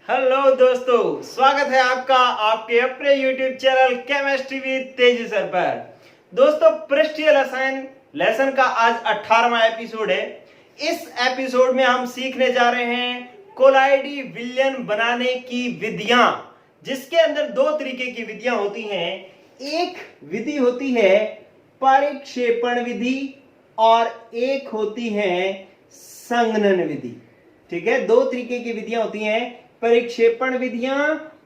Hello दोस्तों, स्वागत है आपका आपके अपने YouTube चैनल केमिस्ट्री विद तेजी सर पर। दोस्तों, पृष्ठीय रसायन लेसन का आज 18वां एपिसोड है। इस एपिसोड में हम सीखने जा रहे हैं कोलाइडी विलयन बनाने की विधियां, जिसके अंदर दो तरीके की विधियां होती हैं। एक विधि होती है परिक्षेपण विधि और एक होती है संघनन विधि। ठीक है, दो तरीके की विधियां होती हैं, परिक्षेपण विधियां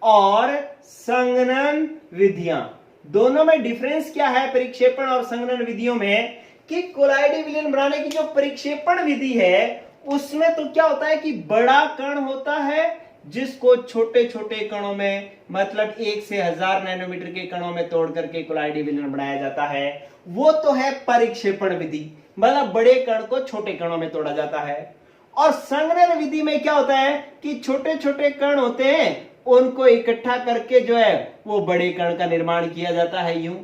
और संघनन विधियां। दोनों में डिफरेंस क्या है परिक्षेपण और संघनन विधियों में कि कोलाइडी विलयन बनाने की जो परिक्षेपण विधि है उसमें तो क्या होता है कि बड़ा कण होता है जिसको छोटे छोटे कणों में, मतलब 1 से 1000 नैनोमीटर के कणों में तोड़ करके कोलाइडी विलयन बनाया जाता है। वो तो है परिक्षेपण विधि, मतलब बड़े कण को छोटे कणों में तोड़ा जाता है। और संघनन विधि में क्या होता है कि छोटे छोटे कण होते हैं, उनको इकट्ठा करके जो है वो बड़े कण का निर्माण किया जाता है। यूं,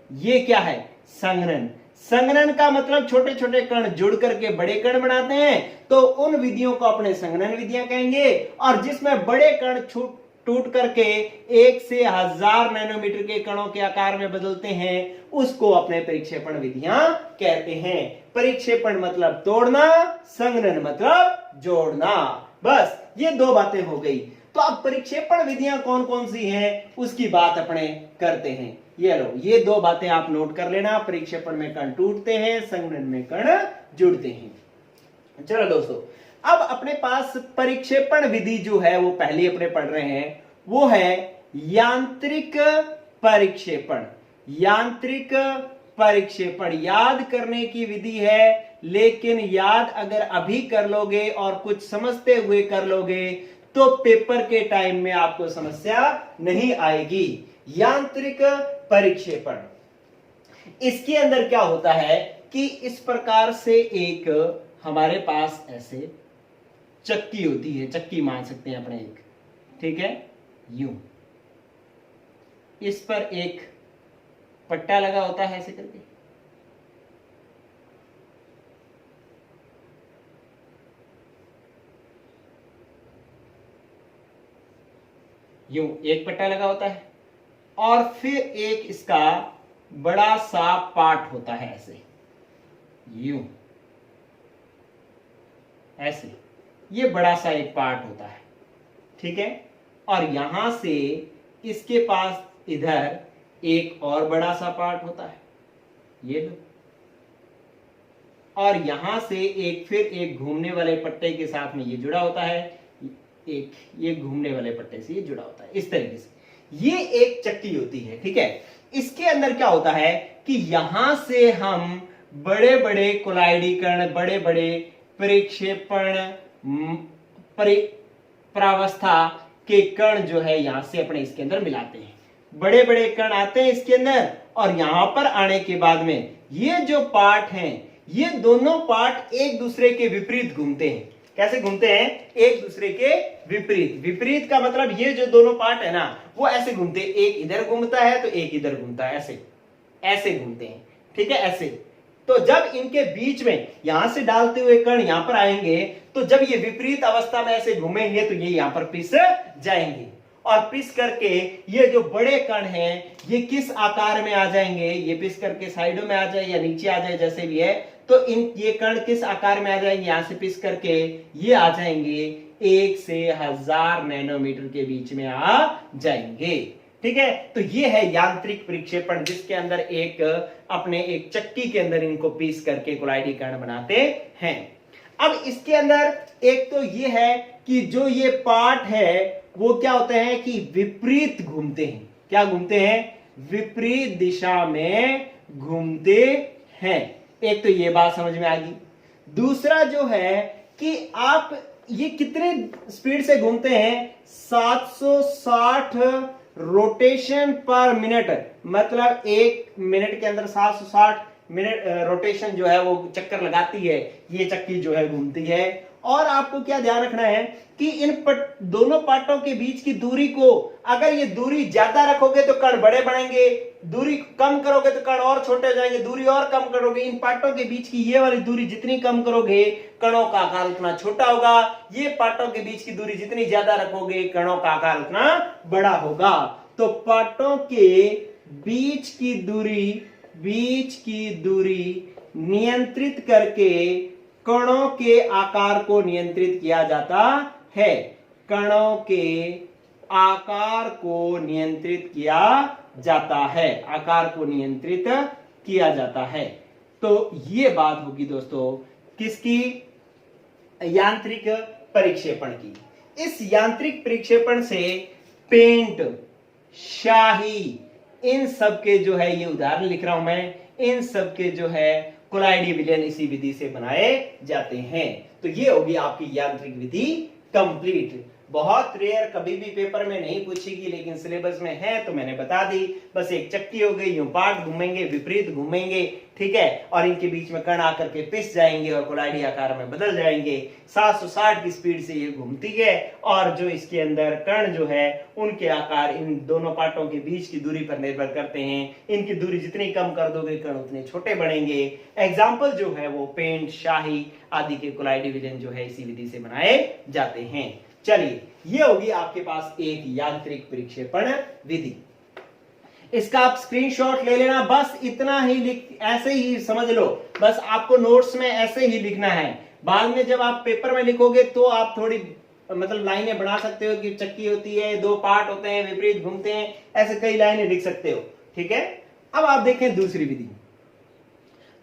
ये क्या है संघनन। संघनन का मतलब छोटे छोटे कण जुड़ करके बड़े कण बनाते हैं, तो उन विधियों को अपने संघनन विधियां कहेंगे। और जिसमें बड़े कण टूट करके 1 से 1000 नैनोमीटर के कणों के आकार में बदलते हैं, उसको अपने परिक्षेपण विधियां कहते हैं। परिक्षेपण मतलब तोड़ना, संघनन मतलब जोड़ना। बस ये दो बातें हो गई। तो अब परिक्षेपण विधियां कौन कौन सी हैं उसकी बात अपने करते हैं। ये लो, ये दो बातें आप नोट कर लेना। परिक्षेपण में कण टूटते हैं, संघनन में कण जुड़ते हैं। चलो दोस्तों, अब अपने पास परिक्षेपण विधि जो है वो पहले अपने पढ़ रहे हैं, वो है यांत्रिक परिक्षेपण। यांत्रिक परिक्षेपण याद करने की विधि है, लेकिन याद अगर अभी कर लोगे और कुछ समझते हुए कर लोगे तो पेपर के टाइम में आपको समस्या नहीं आएगी। यांत्रिक परिक्षेपण, इसके अंदर क्या होता है कि इस प्रकार से एक हमारे पास ऐसे चक्की होती है, चक्की मान सकते हैं अपने एक, ठीक है, यूं। इस पर एक पट्टा लगा होता है ऐसे करके, यूं एक पट्टा लगा होता है और फिर एक इसका बड़ा सा पार्ट होता है ऐसे, यूं ऐसे, ये बड़ा सा एक पार्ट होता है, ठीक है। और यहां से इसके पास इधर एक और बड़ा सा पार्ट होता है, ये लो। और यहां से एक फिर एक घूमने वाले पट्टे के साथ में ये जुड़ा होता है, एक ये घूमने वाले पट्टे से ये जुड़ा होता है। इस तरीके से ये एक चक्की होती है, ठीक है। इसके अंदर क्या होता है कि यहां से हम बड़े बड़े कोलाइडी कण, बड़े बड़े परिक्षेपण प्रावस्था के कण जो है यहां से अपने इसके अंदर मिलाते हैं। बड़े बड़े कण आते हैं इसके अंदर और यहां पर आने के बाद में ये जो पार्ट हैं, ये दोनों पार्ट एक दूसरे के विपरीत घूमते हैं। कैसे घूमते हैं? एक दूसरे के विपरीत। विपरीत का मतलब ये जो दोनों पार्ट है ना, वो ऐसे घूमते हैं, एक इधर घूमता है तो एक इधर घूमता है, ऐसे ऐसे घूमते हैं, ठीक है, ऐसे। तो जब इनके बीच में यहां से डालते हुए कण यहां पर आएंगे, तो जब ये विपरीत अवस्था में ऐसे घूमेंगे तो ये यहां पर पिस जाएंगे। और पिस करके ये जो बड़े कण हैं ये किस आकार में आ जाएंगे, ये पिस करके साइडों में आ जाए या नीचे आ जाए, जैसे भी है, तो इन ये कण किस आकार में आ जाएंगे, यहां से पिस करके ये आ जाएंगे 1 से 1000 नैनोमीटर के बीच में आ जाएंगे, ठीक है। तो ये है यांत्रिक परिक्षेपण, जिसके अंदर एक अपने एक चक्की के अंदर इनको पीस करके कोलाइडी कण बनाते हैं। अब इसके अंदर एक तो ये है कि जो ये पार्ट है वो क्या होते हैं कि विपरीत घूमते हैं। क्या घूमते हैं? विपरीत दिशा में घूमते हैं। एक तो ये बात समझ में आ गई। दूसरा जो है कि आप ये कितने स्पीड से घूमते हैं? 760 रोटेशन पर मिनट, मतलब 1 मिनट के अंदर 760 मिनट रोटेशन जो है वो चक्कर लगाती है, ये चक्की जो है घूमती है। और आपको क्या ध्यान रखना है कि इन दोनों पार्टों के बीच की दूरी को, अगर ये दूरी ज्यादा रखोगे तो कण बड़े बनेंगे, दूरी कम करोगे तो कण और छोटे हो जाएंगे, दूरी और कम करोगे, इन पार्टों के बीच की ये वाली दूरी जितनी कम करोगे कणों का आकार उतना छोटा होगा, ये पार्टों के बीच की दूरी जितनी ज्यादा रखोगे कणों का आकार उतना बड़ा होगा। तो पार्टों के बीच की दूरी नियंत्रित करके कणों के आकार को नियंत्रित किया जाता है, कणों के आकार को नियंत्रित किया जाता है, आकार को नियंत्रित किया जाता है। तो ये बात होगी दोस्तों किसकी, यांत्रिक परिक्षेपण की। इस यांत्रिक परिक्षेपण से पेंट, शाही, इन सब के जो है, ये उदाहरण लिख रहा हूं मैं, इन सब के जो है कोलाइडी विलयन इसी विधि से बनाए जाते हैं। तो ये होगी आपकी यांत्रिक विधि कंप्लीट। बहुत रेयर, कभी भी पेपर में नहीं पूछेगी, लेकिन सिलेबस में है तो मैंने बता दी। बस एक चक्की हो गई, यूं पार्ट घूमेंगे, विपरीत घूमेंगे, ठीक है, और इनके बीच में कण आकर के पिस जाएंगे और कोलाइडी आकार में बदल जाएंगे। 760 की स्पीड से ये घूमती है और जो इसके अंदर कण जो है उनके आकार इन दोनों पार्टों के बीच की दूरी पर निर्भर करते हैं। इनकी दूरी जितनी कम कर दोगे कण उतने छोटे बनेंगे। एग्जाम्पल जो है वो पेंट, शाही आदि के कोलाइडी विलयन जो है इसी विधि से बनाए जाते हैं। चलिए, ये होगी आपके पास एक यांत्रिक परिक्षेपण विधि। इसका आप स्क्रीनशॉट ले लेना, बस इतना ही लिख, ऐसे ही समझ लो, बस आपको नोट्स में ऐसे ही लिखना है। बाद में जब आप पेपर में लिखोगे तो आप थोड़ी मतलब लाइनें बना सकते हो कि चक्की होती है, दो पार्ट होते हैं, विपरीत घूमते हैं, ऐसे कई लाइनें लिख सकते हो, ठीक है। अब आप देखें दूसरी विधि।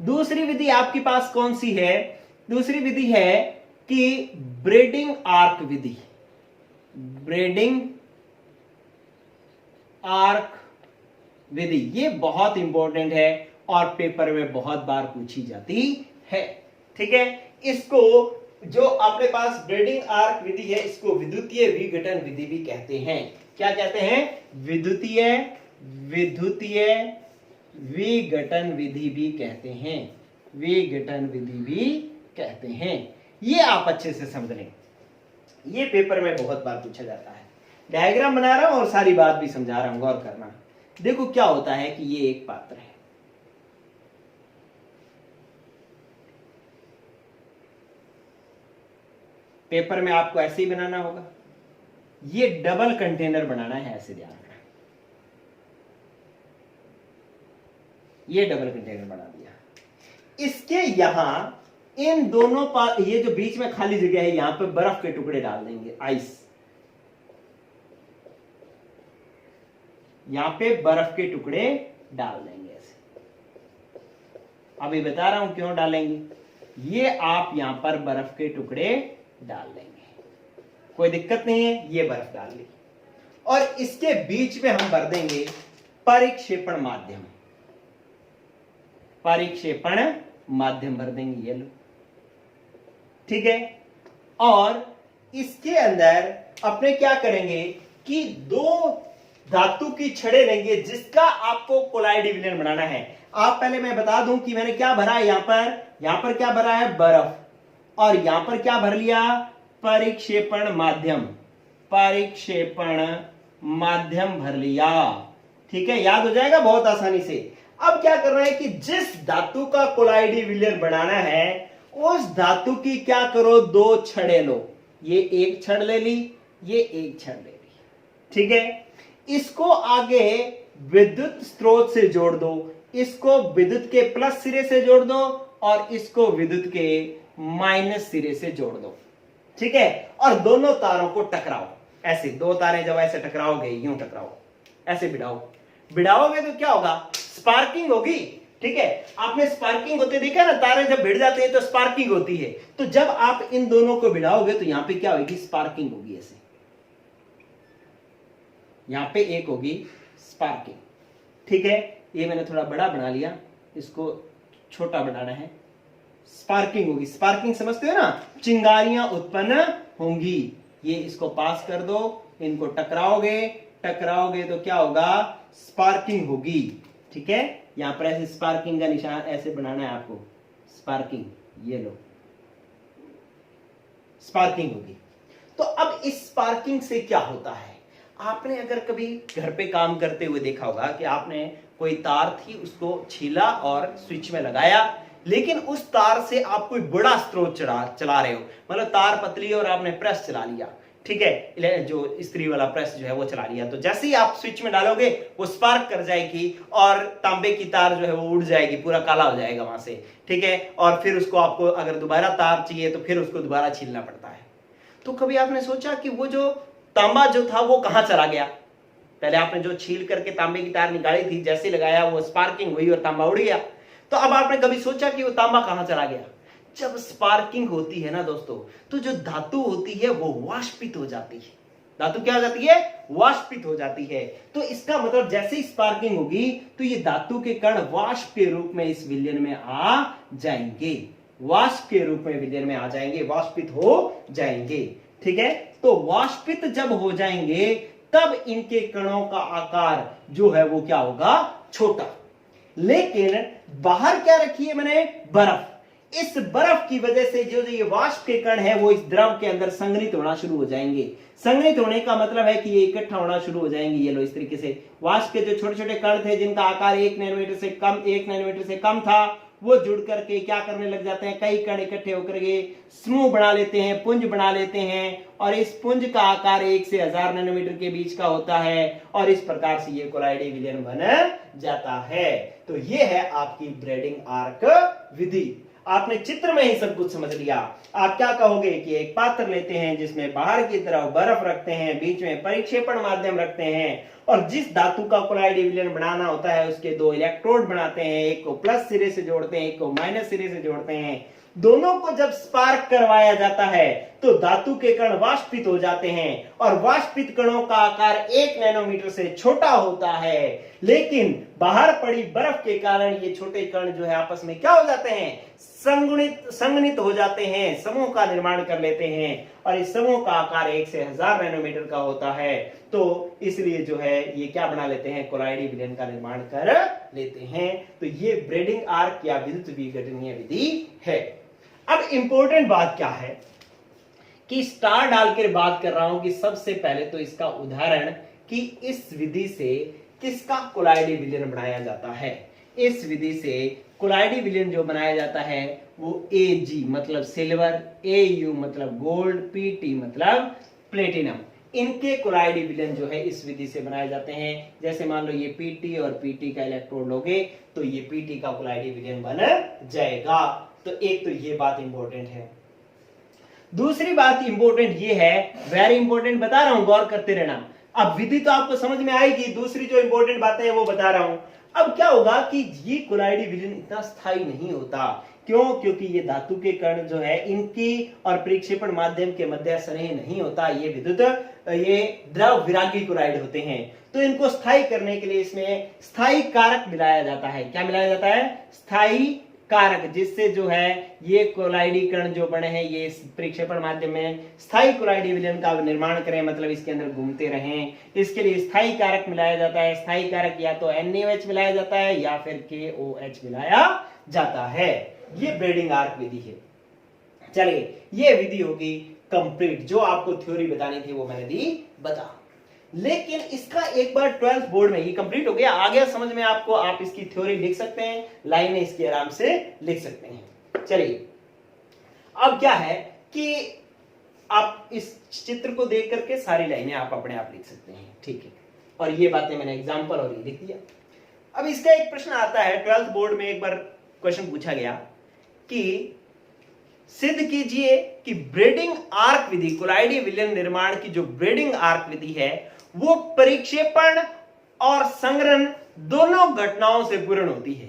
दूसरी विधि आपके पास कौन सी है? दूसरी विधि है कि ब्रेडिंग आर्क विधि। ब्रेडिंग आर्क विधि, ये बहुत इंपॉर्टेंट है और पेपर में बहुत बार पूछी जाती है, ठीक है। इसको जो अपने पास ब्रेडिंग आर्क विधि है, इसको विद्युतीय विघटन विधि भी कहते हैं। क्या कहते हैं? विद्युतीय विघटन विधि भी कहते हैं, विघटन विधि भी कहते हैं। ये आप अच्छे से समझ लें, ये पेपर में बहुत बार पूछा जाता है। डायग्राम बना रहा हूं और सारी बात भी समझा रहा हूं, गौर करना। देखो क्या होता है कि ये एक पात्र है, पेपर में आपको ऐसे ही बनाना होगा। ये डबल कंटेनर बनाना है, ऐसे ध्यान रखना। ये डबल कंटेनर बना दिया, इसके यहां इन दोनों ये जो बीच में खाली जगह है, यहां पे बर्फ के टुकड़े डाल देंगे, आइस। यहां पे बर्फ के टुकड़े डाल देंगे ऐसे। अभी बता रहा हूं क्यों डालेंगे। ये आप यहां पर बर्फ के टुकड़े डाल देंगे, कोई दिक्कत नहीं है। ये बर्फ डाल ली और इसके बीच में हम भर देंगे परिक्षेपण माध्यम। परिक्षेपण माध्यम भर देंगे, ये लो, ठीक है। और इसके अंदर अपने क्या करेंगे कि दो धातु की छड़ें लेंगे, जिसका आपको कोलाइडी विलयन बनाना है। आप पहले मैं बता दूं कि मैंने क्या भरा है। यहां पर क्या भरा है? बर्फ। और यहां पर क्या भर लिया? परिक्षेपण माध्यम। परिक्षेपण माध्यम भर लिया, ठीक है। याद हो जाएगा बहुत आसानी से। अब क्या करना है कि जिस धातु का कोलाइडी विलयन बनाना है, उस धातु की क्या करो, दो छड़ें लो। ये एक छड़ ले ली, ये एक छड़ ले ली, ठीक है। इसको आगे विद्युत स्रोत से जोड़ दो, इसको विद्युत के प्लस सिरे से जोड़ दो और इसको विद्युत के माइनस सिरे से जोड़ दो, ठीक है। और दोनों तारों को टकराओ, ऐसे दो तारें जब ऐसे टकराओगे, यूं टकराओ, ऐसे भिड़ाओगे तो क्या होगा? स्पार्किंग होगी, ठीक है। आपने स्पार्किंग होते देखा ना, तारे जब भिड़ जाते हैं तो स्पार्किंग होती है। तो जब आप इन दोनों को भिड़ाओगे तो यहां पे क्या होगी? स्पार्किंग होगी, ऐसे यहां पे एक होगी स्पार्किंग, ठीक है। ये मैंने थोड़ा बड़ा बना लिया, इसको छोटा बनाना है। स्पार्किंग होगी, स्पार्किंग समझते हो ना, चिंगारियां उत्पन्न होंगी। ये इसको पास कर दो, इनको टकराओगे तो क्या होगा? स्पार्किंग होगी, ठीक है। यहां पर ऐसे स्पार्किंग का निशान ऐसे बनाना है आपको, स्पार्किंग, ये लो, स्पार्किंग होगी। तो अब इस स्पार्किंग से क्या होता है, आपने अगर कभी घर पे काम करते हुए देखा होगा कि आपने कोई तार थी उसको छीला और स्विच में लगाया, लेकिन उस तार से आप कोई बड़ा स्रोत चला रहे हो, मतलब तार पतली और आपने प्रेस चला लिया, ठीक है, जो इस्त्री वाला प्रेस जो है वो चला लिया, तो जैसे ही आप स्विच में डालोगे वो स्पार्क कर जाएगी और तांबे की तार जो है वो उड़ जाएगी, पूरा काला हो जाएगा वहां से, ठीक है, और फिर उसको आपको अगर दोबारा तार चाहिए तो फिर उसको दोबारा छीलना पड़ता है। तो कभी आपने सोचा कि वो जो तांबा जो था वो कहां चला गया? पहले आपने जो छील करके तांबे की तार निकाली थी, जैसे लगाया वो स्पार्किंग हुई और तांबा उड़ गया। तो अब आपने कभी सोचा कि वो तांबा कहां चला गया? जब स्पार्किंग होती है ना दोस्तों, तो जो धातु होती है वो वाष्पित हो जाती है। धातु क्या हो जाती है? वाष्पित हो जाती है। तो इसका मतलब जैसे ही स्पार्किंग होगी तो ये धातु के कण वाष्प के रूप में इस विलयन में आ जाएंगे, वाष्प के रूप में विलयन में आ जाएंगे, वाष्पित हो जाएंगे, ठीक है। तो वाष्पित जब हो जाएंगे तब इनके कणों का आकार जो है वो क्या होगा? छोटा। लेकिन बाहर क्या रखी है मैंने? बर्फ। इस बर्फ की वजह से जो ये वाष्प के कण है वो इस द्रव के अंदर संघनित होना शुरू हो जाएंगे। संघनित होने का मतलब है कि ये इकट्ठा होना शुरू हो जाएंगे। ये लो इस तरीके से वाष्प के जो छोटे छोटे कण थे जिनका आकार 1 नैनोमीटर से कम था, वो जुड़ करके क्या करने लग जाते हैं? कई कण इकट्ठे होकर के समूह बना लेते हैं, पुंज बना लेते हैं, और इस पुंज का आकार 1 से 1000 नैनोमीटर के बीच का होता है, और इस प्रकार से ये कोलाइडी विलयन बन जाता है। तो ये है आपकी ब्रेडिंग आर्क विधि। आपने चित्र में ही सब कुछ समझ लिया। आप क्या कहोगे कि एक पात्र लेते हैं जिसमें बाहर की तरफ बर्फ रखते हैं, बीच में परिक्षेपण माध्यम रखते हैं, और जिस धातु का कोलाइडी विलयन बनाना होता है उसके 2 इलेक्ट्रोड बनाते हैं, एक को प्लस सिरे से जोड़ते हैं, एक को माइनस सिरे से जोड़ते हैं। दोनों को जब स्पार्क करवाया जाता है तो धातु के कण वाष्पित हो जाते हैं, और वाष्पित कणों का आकार 1 नैनोमीटर से छोटा होता है। लेकिन बाहर पड़ी बर्फ के कारण ये छोटे कण जो है आपस में क्या हो जाते हैं? संघनित हो जाते हैं, समूह का निर्माण कर लेते हैं, और इस समूह का आकार 1 से 1000 नैनोमीटर का होता है। तो इसलिए जो है ये क्या बना लेते हैं? कोलाइडी विलयन का निर्माण कर लेते हैं। तो ये ब्रेडिंग आर्क या विद्युत विघटनीय विधि है। अब इंपॉर्टेंट बात क्या है कि स्टार डालकर बात कर रहा हूं कि सबसे पहले तो इसका उदाहरण कि इस विधि से किसका कोलाइडी विलयन बनाया जाता है। इस विधि से कोलाइडी विलयन जो बनाया जाता है वो Ag मतलब सिल्वर, Au मतलब गोल्ड, Pt मतलब प्लेटिनम, इनके कोलाइडी विलयन जो है इस विधि से बनाए जाते हैं। जैसे मान लो ये Pt और Pt का इलेक्ट्रोड लोगे तो ये Pt का कोलाइडी विलयन बन जाएगा। तो एक तो ये बात इंपॉर्टेंट है। दूसरी बात इंपॉर्टेंट ये है, वेरी इंपॉर्टेंट बता रहा हूं, गौर करते रहना। अब विधि तो आपको समझ में आएगी, दूसरी जो इंपॉर्टेंट बातें हैं वो बता रहा हूं। अब क्या होगा कि ये कोलाइडी विलयन इतना स्थायी नहीं होता। क्यों? क्योंकि ये धातु के कण जो है इनकी और परिक्षेपण माध्यम के मध्य स्नेह नहीं होता, ये विद्युत ये द्रव विरागी कोलाइड होते हैं। तो इनको स्थायी करने के लिए इसमें स्थायी कारक मिलाया जाता है। क्या मिलाया जाता है? स्थायी कारक, जिससे जो है ये कोलाइडी कण जो बने हैं ये परिक्षेपण माध्यम में स्थायी कोलाइडी विलयन का निर्माण करें, मतलब इसके अंदर घूमते रहें। इसके लिए स्थायी कारक मिलाया जाता है। स्थायी कारक या तो NaOH मिलाया जाता है या फिर KOH मिलाया जाता है। ये ब्रेडिंग आर्क विधि है। चलिए, ये विधि होगी कंप्लीट। जो आपको थ्योरी बतानी थी वो मैंने दी बता। लेकिन इसका एक बार 12th बोर्ड में ये कंप्लीट हो गया, आ गया समझ में आपको, आप इसकी थ्योरी लिख सकते हैं, लाइनें इसकी आराम से लिख सकते हैं। चलिए, अब क्या है कि आप इस चित्र को देख करके सारी लाइनें आप अपने आप लिख सकते हैं, ठीक है। और ये बातें मैंने एग्जाम्पल और ये लिख दिया। अब इसका एक प्रश्न आता है 12th बोर्ड में, एक बार क्वेश्चन पूछा गया कि सिद्ध कीजिए कि ब्रेडिंग आर्क विधि, कोलाइडी विलयन निर्माण की जो ब्रेडिंग आर्क विधि है वो परिक्षेपण और संघनन दोनों घटनाओं से पूर्ण होती है।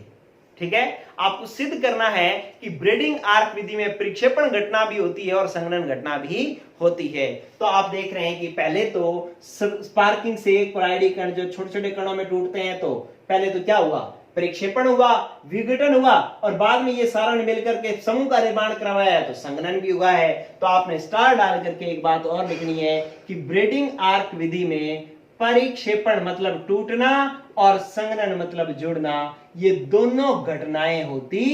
ठीक है, आपको सिद्ध करना है कि ब्रेडिंग आर्क विधि में परिक्षेपण घटना भी होती है और संघनन घटना भी होती है। तो आप देख रहे हैं कि पहले तो स्पार्किंग से कोलाइडी कण जो छोटे छोटे कणों में टूटते हैं, तो पहले तो क्या हुआ? परिक्षेपण हुआ, विघटन हुआ, और बाद में ये सारा मिलकर के समूह का निर्माण करवाया है, तो संघनन भी हुआ है। तो आपने स्टार डाल करके एक बात और लिखनी है कि ब्रेडिंग आर्क विधि में परिक्षेपण मतलब टूटना और संघनन मतलब जुड़ना, ये दोनों घटनाएं होती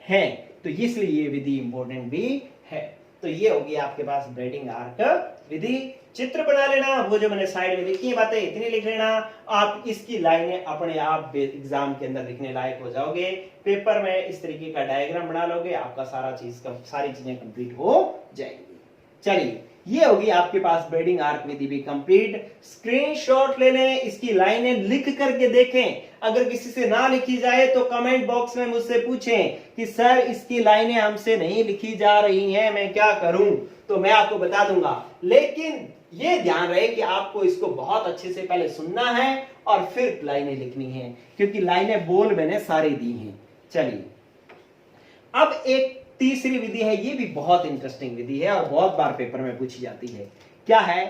हैं। तो इसलिए ये विधि इंपॉर्टेंट भी है। तो ये होगी आपके पास ब्रेडिंग आर्क विधि। चित्र बना लेना, वो जो मैंने साइड में लिखी है बातें इतनी लिख लेना, आप इसकी लाइनें अपने आप एग्जाम के अंदर लिखने लायक हो जाओगे। पेपर में इस तरीके का डायग्राम बना लोगे, आपका सारी चीजें कंप्लीट हो जाएंगी। चलिए, ये होगी आपके पास ब्रेडिंग आर्क विधि भी कंप्लीट। स्क्रीनशॉट ले लें, इसकी लाइनें लिख करके देखें। अगर किसी से ना लिखी जाए तो कमेंट बॉक्स में मुझसे पूछें कि सर इसकी लाइनें हमसे नहीं लिखी जा रही हैं, मैं क्या करूं, तो मैं आपको बता दूंगा। लेकिन ये ध्यान रहे कि आपको इसको बहुत अच्छे से पहले सुनना है और फिर लाइनें लिखनी है, क्योंकि लाइनें बोल मैंने सारी दी हैं। चलिए, अब एक तीसरी विधि है, ये भी बहुत इंटरेस्टिंग विधि है और बहुत बार पेपर में पूछी जाती है। क्या है?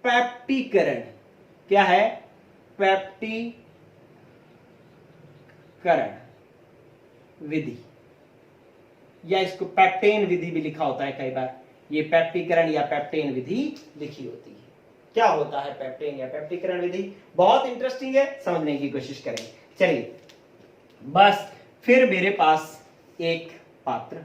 पेप्टीकरण। क्या है? पेप्टीकरण विधि, या इसको पेप्टेन विधि भी लिखा होता है कई बार। ये पेप्टीकरण या पेप्टेन विधि लिखी होती है। क्या होता है पेप्टेन या पेप्टीकरण विधि? बहुत इंटरेस्टिंग है, समझने की कोशिश करें। चलिए, बस फिर मेरे पास एक पात्र,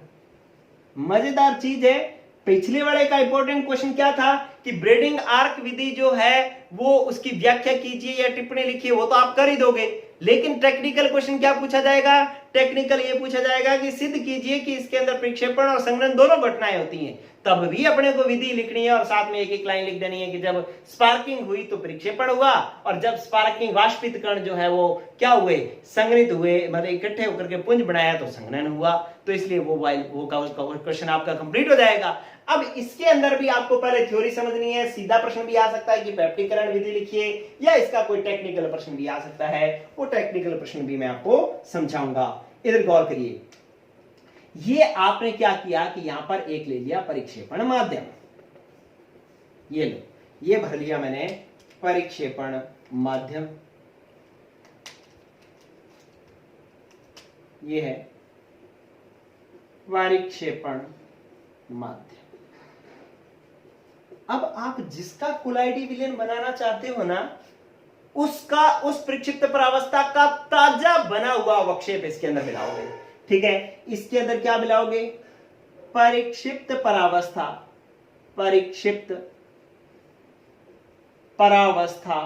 मजेदार चीज है। पिछले वाले का इंपॉर्टेंट क्वेश्चन क्या था कि ब्रेडिंग आर्क विधि जो है वो उसकी व्याख्या कीजिए या टिप्पणी लिखिए, वो तो आप कर ही दोगे। लेकिन टेक्निकल क्वेश्चन क्या पूछा जाएगा? टेक्निकल ये पूछा जाएगा कि सिद्ध कीजिए कि इसके अंदर प्रक्षेपण और संघनन दोनों घटनाएं होती हैं। तब भी अपने को विधि लिखनी है और साथ में एक एक लाइन लिख देनी है कि जब स्पार्किंग हुई तो प्रक्षेपण हुआ, और जब स्पार्किंग वाष्पित कण जो है वो क्या हुए? संघनित हुए, मतलब इकट्ठे होकर के पुंज बनाया तो संघनन हुआ। तो इसलिए वो क्वेश्चन आपका कंप्लीट हो जाएगा। अब इसके अंदर भी आपको पहले थ्योरी समझनी है। सीधा प्रश्न भी आ सकता है कि पेप्टीकरण विधि लिखिए, या इसका कोई टेक्निकल प्रश्न भी आ सकता है। वो टेक्निकल प्रश्न भी मैं आपको समझाऊंगा। इधर गौर करिए, ये आपने क्या किया कि यहां पर एक ले लिया परिक्षेपण माध्यम, ये लो, ये भर लिया मैंने परिक्षेपण माध्यम, ये है परिक्षेपण माध्यम। अब आप जिसका कोलाइडी विलयन बनाना चाहते हो ना, उसका उस प्रक्षिप्त परावस्था का ताजा बना हुआ अवक्षेप इसके अंदर मिलाओगे। ठीक है, इसके अंदर क्या मिलाओगे? परिक्षिप्त परावस्था, परिक्षिप्त परावस्था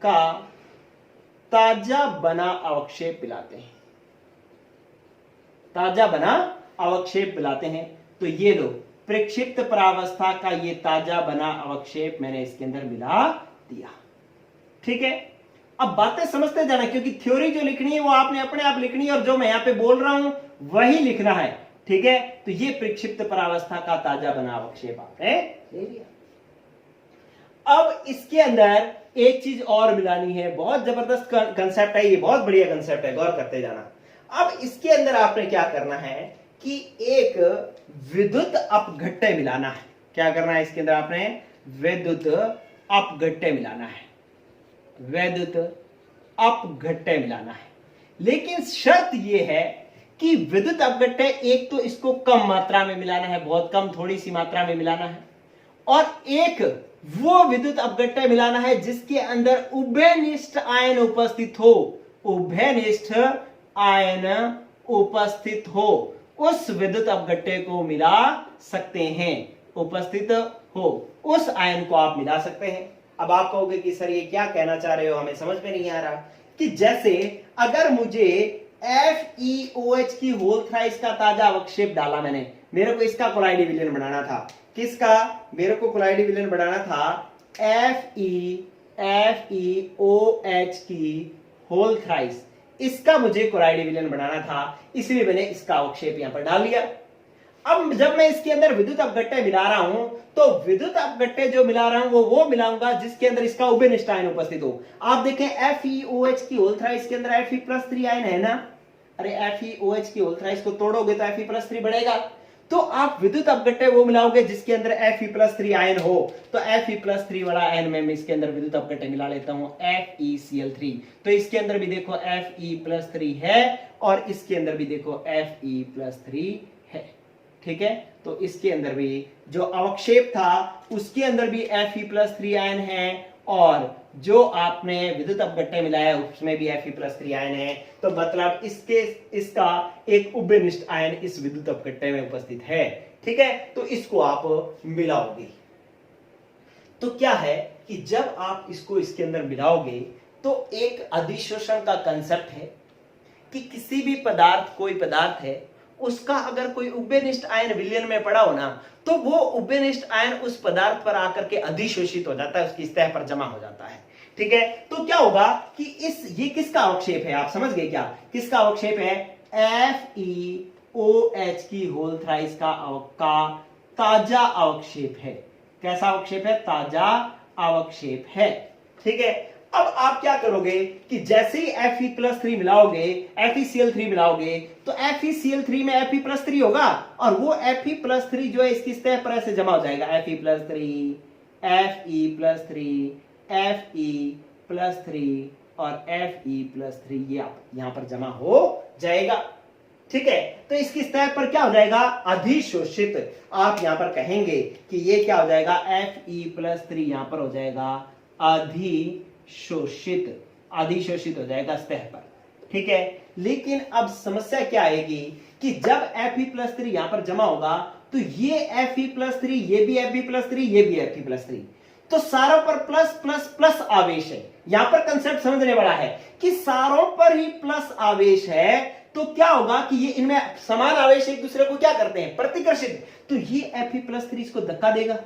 का ताजा बना अवक्षेप मिलाते हैं, ताजा बना अवक्षेप मिलाते हैं। तो ये लो, प्रक्षिप्त परावस्था का ये ताजा बना अवक्षेप मैंने इसके अंदर मिला दिया। ठीक है, अब बातें समझते जाना, क्योंकि थ्योरी जो लिखनी है वो आपने अपने आप लिखनी है और जो मैं यहां पे बोल रहा हूं वही लिखना है। ठीक है, तो ये प्रक्षिप्त परावस्था का ताजा बना अवक्षेप आपने ले लिया। अब इसके अंदर एक चीज और मिलानी है, बहुत जबरदस्त कंसेप्ट है, ये बहुत बढ़िया कंसेप्ट है, गौर करते जाना। अब इसके अंदर आपने क्या करना है कि एक विद्युत अपघट्य मिलाना है। क्या करना है इसके अंदर? आपने विद्युत अपघट्य मिलाना है, विद्युत अपघट्य मिलाना है। लेकिन शर्त यह है कि विद्युत अपघट्य एक तो इसको कम मात्रा में मिलाना है, बहुत कम, थोड़ी सी मात्रा में मिलाना है, और एक वो विद्युत अपघट्य मिलाना है जिसके अंदर उभयनिष्ठ आयन उपस्थित हो, उभयनिष्ठ आयन उपस्थित हो, उस विद्युत अपघट्य को मिला सकते हैं। उपस्थित हो उस आयन को आप मिला सकते हैं। अब आप कहोगे कि सर ये क्या कहना चाह रहे हो, हमें समझ में नहीं आ रहा। कि जैसे अगर मुझे FeOH की होल थ्राइस का ताजा अवक्षेप डाला मैंने, मेरे को इसका कोलाइडी विलयन बनाना था। किसका? मेरे को कोलाइडी विलयन बनाना था FeOH की होल थ्राइस, इसका मुझे कोलाइडी विलयन बनाना था, इसलिए मैंने इसका अवक्षेप यहां पर डाल दिया। अब जब मैं इसके अंदर विद्युत अपघट्य मिला रहा हूं, तो विद्युत अपघट्य जो मिला रहा हूं वो मिलाऊंगा जिसके अंदर इसका उभयनिष्ठ आयन उपस्थित हो। आप देखें FeOH की होल थ्राइस के अंदर Fe+3 आयन है ना। अरे FeOH की होल थ्राइस को तोड़ोगे तो Fe+3 बढ़ेगा, तो आप विद्युत अपघट्य वो मिलाओगे जिसके अंदर Fe+3 आयन हो। तो Fe+3 वाला आयन में इसके अंदर विद्युत अपघट्य मिला लेता हूं FeCl3। तो इसके अंदर भी देखो Fe+3 है और इसके अंदर भी देखो Fe+3 है। ठीक है, तो इसके अंदर भी जो अवक्षेप था उसके अंदर भी Fe+3 आयन है, और जो आपने विद्युत अपघट्य मिलाया उसमें भी Fe+3 आयन है। तो मतलब इसका एक उभयनिष्ठ आयन इस विद्युत अपघट्य में उपस्थित है। ठीक है, तो इसको आप मिलाओगे तो क्या है कि जब आप इसको इसके अंदर मिलाओगे तो एक अधिशोषण का कंसेप्ट है कि किसी भी पदार्थ, कोई पदार्थ है, उसका अगर कोई उभयनिष्ठ आयन विलयन में पड़ा हो ना, तो वो उभयनिष्ठ आयन उस पदार्थ पर आकर के अधिशोषित हो जाता है, उसकी सतह पर जमा हो जाता है। ठीक है, तो क्या होगा कि ये किसका अवक्षेप है, आप समझ गए क्या? किसका अवक्षेप है? FeOH की होल थ्राइस का ताजा अवक्षेप है। कैसा अवक्षेप है? ताजा अवक्षेप है। ठीक है, अब आप क्या करोगे कि जैसे ही Fe+3 मिलाओगे, FeCl3 मिलाओगे, तो FeCl3 में Fe+3 होगा और वो Fe+3 जो है इसकी सतह पर ऐसे जमा हो जाएगा। Fe+3, Fe+3, Fe+3 और Fe+3 ये यहां पर जमा हो जाएगा। ठीक है, तो इसकी सतह पर क्या हो जाएगा? अधिशोषित। आप यहां पर कहेंगे कि ये क्या हो जाएगा? Fe+3 यहां पर हो जाएगा अधिशोषित, अधिशोषित हो जाएगा सतह पर। ठीक है, लेकिन अब समस्या क्या आएगी कि जब Fe+3 यहां पर जमा होगा तो ये Fe+3, ये भी Fe+3, ये भी Fe+3, तो सारों पर प्लस प्लस प्लस आवेश है। यहां पर कंसेप्ट समझने वाला है कि सारों पर ही प्लस आवेश है, तो क्या होगा कि ये इनमें समान आवेश एक दूसरे को क्या करते हैं? प्रतिकर्षित। तो ये Fe+3 इसको धक्का देगा,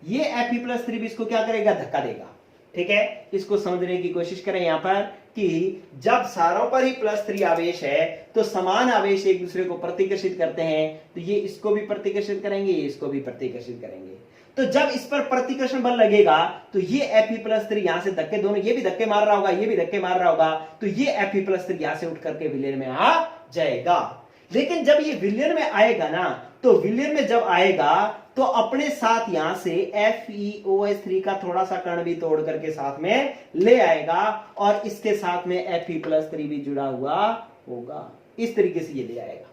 ये Fe+3 भी इसको क्या करेगा? धक्का देगा। ठीक है, इसको समझने की कोशिश करें यहां पर कि जब सारों पर ही +3 आवेश है तो समान आवेश एक दूसरे को प्रतिकर्षित करते हैं, तो ये इसको भी प्रतिकर्षित करेंगे, ये इसको भी प्रतिकर्षित करेंगे। तो जब इस पर प्रतिकर्षण बल लगेगा तो ये Fe+3 यहां से धक्के, दोनों ये भी धक्के मार रहा होगा, ये भी धक्के मार रहा होगा, तो ये Fe+3 यहां से उठ करके विलयन में आ जाएगा। लेकिन जब ये विलयन में आएगा ना, तो विलयन में जब आएगा तो अपने साथ यहां से FeOH3 का थोड़ा सा कण भी तोड़ करके साथ में ले आएगा और इसके साथ में Fe+3 भी जुड़ा हुआ होगा। इस तरीके से ये ले आएगा।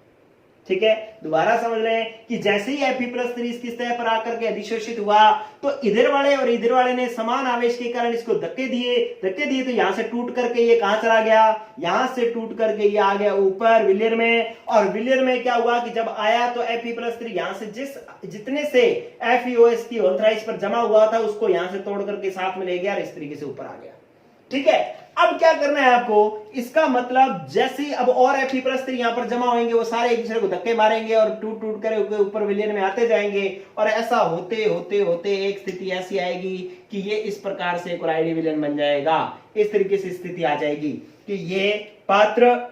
ठीक है, दोबारा समझ लें कि जैसे ही Fe+3 इसकी सतह पर आकर के अधिशोषित हुआ तो इधर वाले और इधर वाले ने समान आवेश के कारण इसको धक्के दिए तो यहां से टूट करके ये कहां चला गया? यहां से टूट करके ये आ गया ऊपर विलयन में, और विलयन में क्या हुआ कि जब आया तो Fe+3 यहां से जितने से FeOH की होल थ्राइस पर जमा हुआ था उसको यहां से तोड़ करके साथ में ले गया और इस तरीके से ऊपर आ गया। ठीक है, अब क्या करना है आपको? इसका मतलब जैसे ही अब और Fe+3 यहां पर जमा होंगे, वो सारे एक दूसरे को धक्के मारेंगे और टूट टूट कर ऊपर विलयन में आते जाएंगे, और ऐसा होते होते होते एक स्थिति ऐसी आएगी कि ये इस प्रकार से कोलाइडी विलयन बन जाएगा। इस तरीके से स्थिति आ जाएगी कि ये पात्र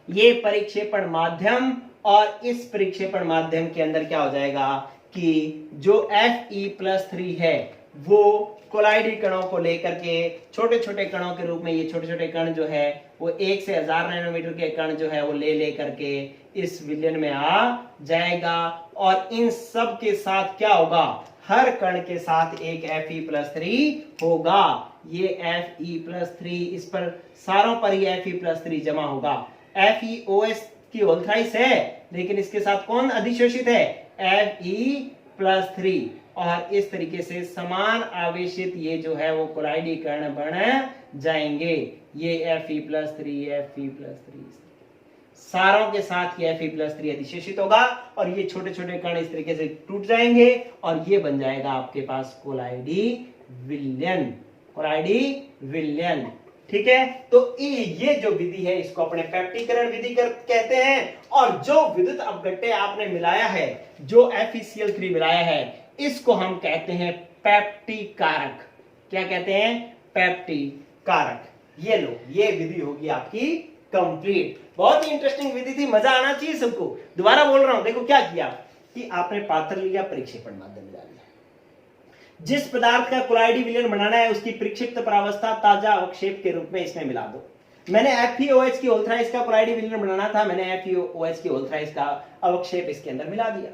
ये परिक्षेपण माध्यम और इस परिक्षेपण माध्यम के अंदर क्या हो जाएगा कि जो Fe+3 है वो कोलाइडी कणों को लेकर के छोटे छोटे कणों के रूप में, ये छोटे छोटे कण जो है वो 1 से 1000 नैनोमीटर के कण जो है वो ले करके इस विलयन में आ जाएगा, और इन सब के साथ क्या होगा? हर कण के साथ एक Fe+3 होगा। ये Fe+3 इस पर सारों पर ही Fe+3 जमा होगा। FeOH की होल थ्राइस है, लेकिन इसके साथ कौन अधिशोषित है? Fe+3, और इस तरीके से समान आवेशित ये जो है वो कोलाइडी कण बन जाएंगे। ये Fe+3 सारों के साथ ये Fe+3 अधिशोषित होगा और ये छोटे छोटे कण इस तरीके से टूट जाएंगे और ये बन जाएगा आपके पास कोलाइडी विलयन, कोलाइडी विलयन। ठीक है, तो ये जो विधि है इसको अपने पेप्टीकरण विधि कहते हैं, और जो विद्युत अपघट्य आपने मिलाया है, जो FeCl3 मिलाया है, इसको हम कहते हैं पेप्टिकारक। क्या कहते हैं? पेप्टिकारक। ये लो, ये विधि होगी आपकी कंप्लीट। बहुत ही इंटरेस्टिंग विधि थी, मजा आना चाहिए सबको। दोबारा बोल रहा हूं, देखो क्या किया कि आपने पात्र लिया, परिक्षेपण माध्यम मिला लिया। जिस पदार्थ का कोलाइडी विलयन बनाना है उसकी परिक्षिप्त परावस्था ताजा अवक्षेप के रूप में इसमें मिला दो। मैंने FeOH की होल थ्राइस का कोलाइडी विलयन बनाना था, मैंने FeOH की होल थ्राइस का अवक्षेप इसके अंदर मिला दिया,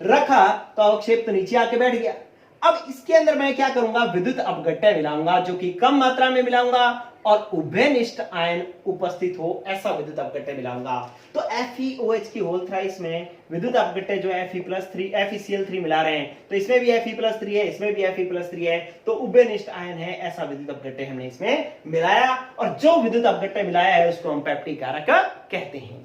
रखा तो अवक्षेप तो नीचे आके बैठ गया। अब इसके अंदर मैं क्या करूंगा? विद्युत अपघट्य मिलाऊंगा, जो कि कम मात्रा में मिलाऊंगा और उभयनिष्ठ आयन उपस्थित हो ऐसा विद्युत अपघट्य मिलाऊंगा। तो FeOH की होल थ्राइस में विद्युत अपघट्य जो FeCl3 मिला रहे हैं, तो इसमें भी Fe+3 है, इसमें भी Fe+3 है, तो उभयनिष्ठ आयन है ऐसा विद्युत अपघट्य हमने इसमें मिलाया, और जो विद्युत अपघट्य मिलाया है उसको हम पेप्टिकारक कहते हैं।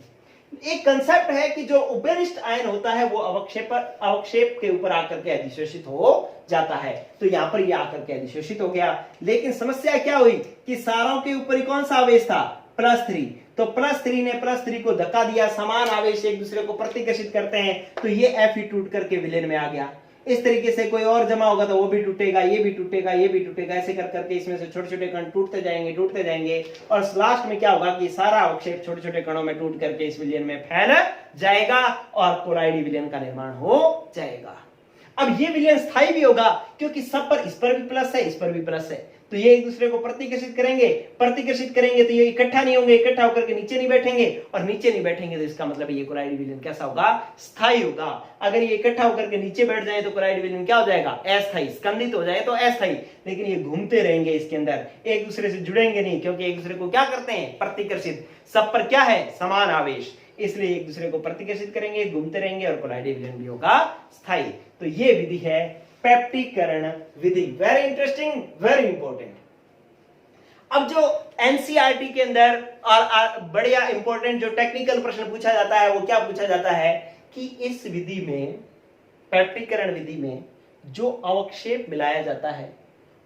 एक कंसेप्ट है कि जो उभयनिष्ठ आयन होता है वो अवक्षेप के ऊपर आकर के अधिशोषित हो जाता है। तो यहां पर ये आकर के अधिशोषित हो गया, लेकिन समस्या क्या हुई कि सारों के ऊपर कौन सा आवेश था, +3। तो +3 ने +3 को धक्का दिया, समान आवेश एक दूसरे को प्रतिकर्षित करते हैं, तो ये Fe टूट करके विलयन में आ गया। इस तरीके से कोई और जमा होगा तो वो भी टूटेगा, ये भी टूटेगा, ये भी टूटेगा, ऐसे कर करके इसमें से छोटे छोटे कण टूटते जाएंगे और लास्ट में क्या होगा कि सारा अवक्षेप छोटे छोटे कणों में टूट करके इस विलयन में फैल जाएगा और कोलाइडी विलयन का निर्माण हो जाएगा। अब ये विलयन स्थायी भी होगा क्योंकि सब पर, इस पर भी प्लस है, इस पर भी प्लस है, तो ये एक दूसरे को प्रतिकर्षित करेंगे तो ये इकट्ठा नहीं होंगे, इकट्ठा होकर के नीचे नहीं बैठेंगे, और नीचे नहीं बैठेंगे तो इसका मतलब ये कोलाइडी विलयन कैसा होगा, स्थायी होगा। अगर ये इकट्ठा होकर के नीचे बैठ जाए तो कोलाइडी विलयन क्या हो जाएगा, अस्थायी। स्कंदित हो जाए तो अस्थायी, लेकिन ये घूमते रहेंगे इसके अंदर, एक दूसरे से जुड़ेंगे नहीं, क्योंकि एक दूसरे को क्या करते हैं, प्रतिकर्षित। सब पर क्या है, समान आवेश, इसलिए एक दूसरे को प्रतिकर्षित करेंगे, घूमते रहेंगे और कोलाइडी विलयन भी होगा स्थायी। तो ये विधि है पेप्टिकरण विधि। Very interesting, very important. अब जो एनसीईआरटी के अंदर और बढ़िया इंपॉर्टेंट जो टेक्निकल प्रश्न पूछा जाता है वो क्या पूछा जाता है कि इस विधि में, पेप्टिकरण विधि में जो अवक्षेप मिलाया जाता है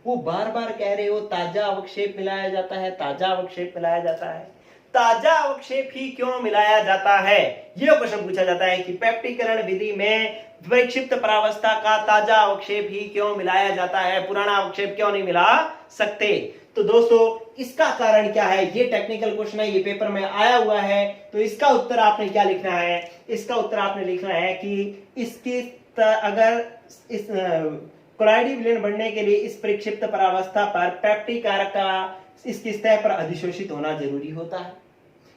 वो बार बार कह रहे हो ताजा अवक्षेप मिलाया जाता है, ताजा अवक्षेप मिलाया जाता है। ताजा अवक्षेप ही क्यों मिलाया जाता है, यह क्वेश्चन पूछा जाता है कि पेप्टिकरण विधि में विक्षिप्त परावस्था का ताजा अवक्षेप ही क्यों मिलाया जाता है, पुराना अवक्षेप क्यों नहीं मिला सकते। तो दोस्तों इसका कारण क्या है, ये टेक्निकल क्वेश्चन है, ये पेपर में आया हुआ है, तो इसका उत्तर आपने क्या लिखना है, इसका उत्तर आपने लिखना है कि इसकी अगर इस कोलाइडी विलयन बढ़ने के लिए इस परिक्षिप्त परावस्था पर पेप्टिक कारक का इसकी सतह पर अधिशोषित होना जरूरी होता है,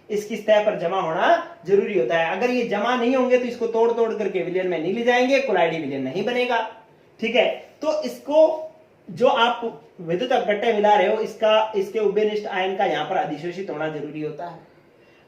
इसकी सतह पर जमा होना जरूरी होता है। अगर ये जमा नहीं होंगे तो इसको तोड़ तोड़ करके विलयन में नहीं ले जाएंगे, कोलाइडी विलयन नहीं बनेगा। ठीक है, तो इसको जो आप विद्युत अपघट्य मिला रहे हो इसके उभयनिष्ठ आयन का यहां पर अधिशोषित होना जरूरी होता है।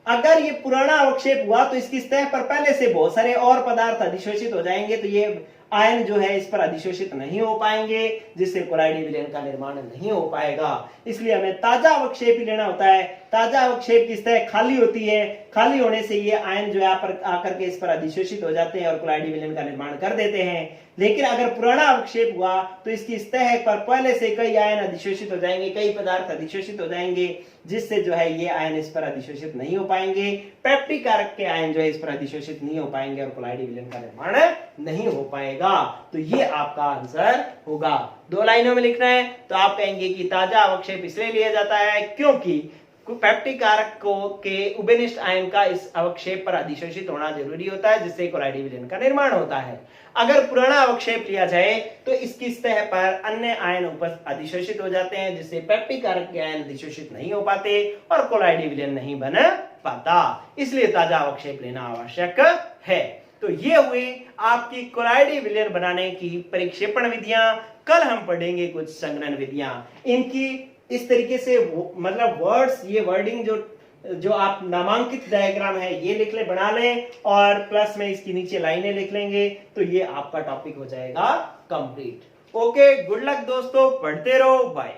अगर ये पुराना अवक्षेप हुआ तो इसकी सतह पर पहले से बहुत सारे और पदार्थ अधिशोषित हो जाएंगे, तो ये आयन जो है इस पर अधिशोषित नहीं हो पाएंगे, जिससे कोलाइडी विलयन का निर्माण नहीं हो पाएगा। इसलिए हमें ताजा अवक्षेप ही लेना होता है। ताजा अवक्षेप की सतह खाली होती है, खाली होने से ये आयन जो है आकर के इस पर अधिशोषित हो जाते हैं और कोलाइडी विलयन का निर्माण कर देते हैं। लेकिन अगर पुराना अवक्षेप हुआ तो इसकी सतह पर पहले से कई आयन अधिशोषित हो जाएंगे, कई पदार्थ अधिशोषित हो जाएंगे, जिससे जो है ये आयन इस पर अधिशोषित नहीं हो पाएंगे, पेप्टिक कारक के आयन जो है इस पर अधिशोषित नहीं हो पाएंगे और कोलाइडी विलयन का निर्माण नहीं हो पाएगा। तो ये आपका आंसर होगा। 2 लाइनों में लिखना है तो आप कहेंगे कि ताजा अवक्षेप इसलिए लिया जाता है क्योंकि पेप्टिक कारक के उभयनिष्ठ आयन का इस अवक्षेप पर अधिशोषित होना जरूरी होता है, जिससे कोलाइडी विलयन का निर्माण होता है। अगर पुराना अवक्षेप लिया जाए तो इसकी सतह पर अन्य आयन अधिशोषित हो जाते हैं, जिससे पेप्टिक कारक के आयन अधिशोषित नहीं हो पाते और कोलाइडी विलयन नहीं बन पाता। इसलिए ताजा अवक्षेप लेना आवश्यक है। तो ये हुई आपकी कोलाइडी विलयन बनाने की परिक्षेपण विधियां। कल हम पढ़ेंगे कुछ संघनन विधियां। इनकी इस तरीके से मतलब वर्ड्स, ये वर्डिंग जो आप नामांकित डायग्राम है ये लिख ले, बना लें और प्लस में इसकी नीचे लाइनें लिख लेंगे, तो ये आपका टॉपिक हो जाएगा कंप्लीट। ओके, गुड लक दोस्तों, पढ़ते रहो, बाय।